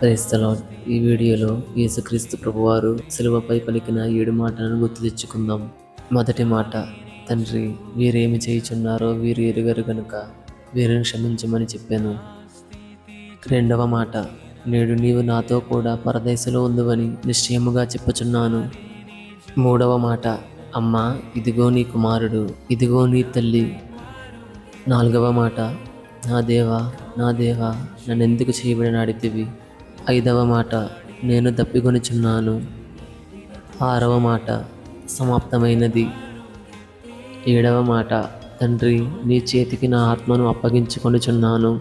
Praise the lord. ఈ వీడియోలో యేసుక్రీస్తు ప్రభువారు శిలువపై పలికిన 7 మాటలను గుర్తు తెచ్చుకుందాం. మొదటి మాట, తండ్రి, వీరేమి చేయుచున్నారో వీరు ఎరుగరు గనుక వీరిని క్షమించమని చెప్పాను. రెండవ మాట, నేడు నీవు నాతో కూడా పరదేశంలో ఉందువని నిశ్చయముగా చెప్పుచున్నాను. మూడవ మాట, అమ్మా, ఇదిగో నీ కుమారుడు, ఇదిగో నీ తల్లి. నాలుగవ మాట, నా దేవా, నా దేవా, నన్నెందుకు చేయబడినాడితివి. ఐదవ మాట, నేను తప్పికొనుచున్నాను. ఆరవ మాట, సమాప్తమైనది. ఏడవ మాట, తండ్రి, నీ చేతికి నా ఆత్మను అప్పగించుకొనుచున్నాను.